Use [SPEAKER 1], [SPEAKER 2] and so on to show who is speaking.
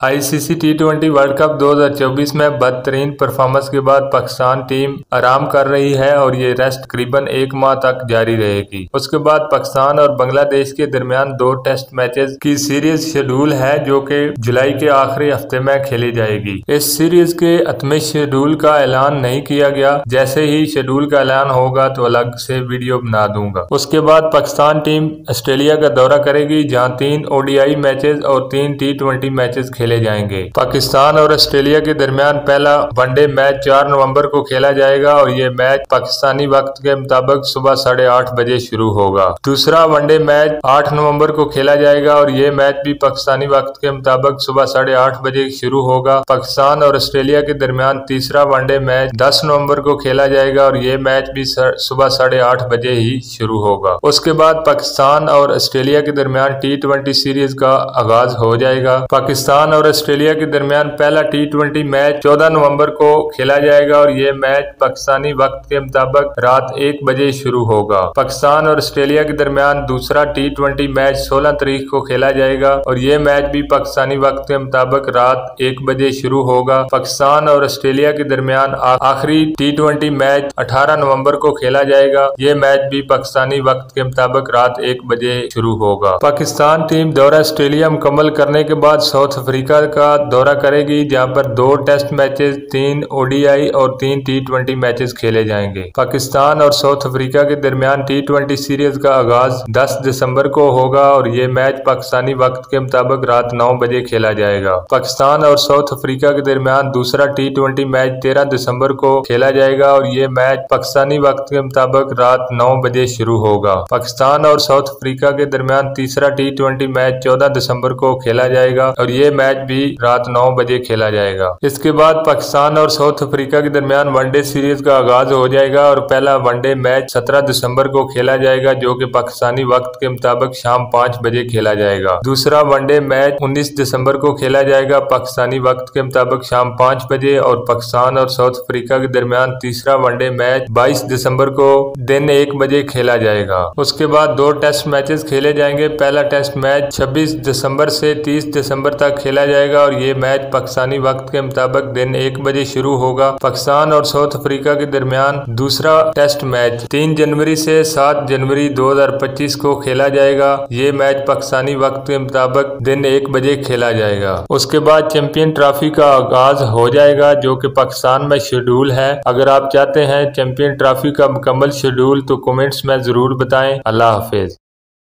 [SPEAKER 1] ICC टी20 world cup 2024 में बदतरीन performance के बाद पाकिस्तान टीम आराम कर रही है और ये रेस्ट तकरीबन 1 माह तक जारी रहेगी। उसके बाद पाकिस्तान और बांग्लादेश के दरमियान 2 टेस्ट मैचेस की सीरीज शेड्यूल है जो कि जुलाई के आखिरी हफ्ते में खेली जाएगी। इस सीरीज के अंतिम शेड्यूल का ऐलान नहीं किया गया। जैसे ही शेड्यूल का ऐलान होगा तो अलग से वीडियो बना दूंगा। उसके बाद पाकिस्तान टीम ऑस्ट्रेलिया का दौरा करेगी जहाँ 3 ओडीआई मैचेस और 3 टी20 मैचेस खेले जाएंगे। पाकिस्तान और ऑस्ट्रेलिया के दरमियान पहला वनडे मैच 4 नवंबर को खेला जाएगा और ये मैच पाकिस्तानी वक्त के मुताबिक सुबह 8:30 बजे शुरू होगा। दूसरा वनडे मैच 8 नवंबर को खेला जाएगा और ये मैच भी पाकिस्तानी वक्त के मुताबिक सुबह 8:30 बजे शुरू होगा। पाकिस्तान और ऑस्ट्रेलिया के दरमियान तीसरा वनडे मैच 10 नवंबर को खेला जाएगा और ये मैच भी सुबह 8:30 बजे ही शुरू होगा। उसके बाद पाकिस्तान और ऑस्ट्रेलिया के दरमियान टी20 सीरीज का आगाज हो जाएगा। पाकिस्तान और ऑस्ट्रेलिया के दरमियान पहला टी20 मैच 14 नवंबर को खेला जाएगा और ये मैच पाकिस्तानी वक्त के मुताबिक रात 1 बजे शुरू होगा। पाकिस्तान और ऑस्ट्रेलिया के दरमियान दूसरा टी20 मैच 16 तारीख को खेला जाएगा और ये मैच भी पाकिस्तानी वक्त के मुताबिक रात 1 बजे शुरू होगा। पाकिस्तान और ऑस्ट्रेलिया के दरमियान आखिरी टी20 मैच 18 नवंबर को खेला जाएगा। ये मैच भी पाकिस्तानी वक्त के मुताबिक रात 1 बजे शुरू होगा। पाकिस्तान टीम दौरा ऑस्ट्रेलिया मुकम्मल करने के बाद साउथ अफ्रीका का दौरा करेगी जहां पर 2 टेस्ट मैचेस, 3 ओडीआई और 3 टी20 मैचेस खेले जाएंगे। पाकिस्तान और साउथ अफ्रीका के दरमियान टी20 सीरीज का आगाज 10 दिसंबर को होगा और ये मैच पाकिस्तानी वक्त के मुताबिक रात 9 बजे खेला जाएगा। पाकिस्तान और साउथ अफ्रीका के दरमियान दूसरा टी20 मैच 13 दिसंबर को खेला जाएगा और ये मैच पाकिस्तानी वक्त के मुताबिक रात 9 बजे शुरू होगा। पाकिस्तान और साउथ अफ्रीका के दरमियान तीसरा टी20 मैच 14 दिसंबर को खेला जाएगा और ये मैच भी रात 9 बजे खेला जाएगा। इसके बाद पाकिस्तान और साउथ अफ्रीका के दरमियान वनडे सीरीज का आगाज हो जाएगा और पहला वनडे मैच 17 दिसंबर को खेला जाएगा जो कि पाकिस्तानी वक्त के मुताबिक शाम 5 बजे खेला जाएगा। दूसरा वनडे मैच 19 दिसंबर को खेला जाएगा पाकिस्तानी वक्त के मुताबिक शाम 5 बजे और पाकिस्तान और साउथ अफ्रीका के दरमियान तीसरा वनडे मैच 22 दिसंबर को दिन 1 बजे खेला जाएगा। उसके बाद 2 टेस्ट मैचेस खेले जाएंगे। पहला टेस्ट मैच 26 दिसंबर से 30 दिसंबर तक खेला जाएगा और ये मैच पाकिस्तानी वक्त के मुताबिक दिन 1 बजे शुरू होगा। पाकिस्तान और साउथ अफ्रीका के दरमियान दूसरा टेस्ट मैच 3 जनवरी से 7 जनवरी 2025 को खेला जाएगा। ये मैच पाकिस्तानी वक्त के मुताबिक दिन 1 बजे खेला जाएगा। उसके बाद चैंपियन ट्रॉफी का आगाज हो जाएगा जो कि पाकिस्तान में शेड्यूल है। अगर आप चाहते हैं चैंपियन ट्रॉफी का मुकम्मल शेड्यूल तो कमेंट्स में जरूर बताएं। अल्लाह हाफिज।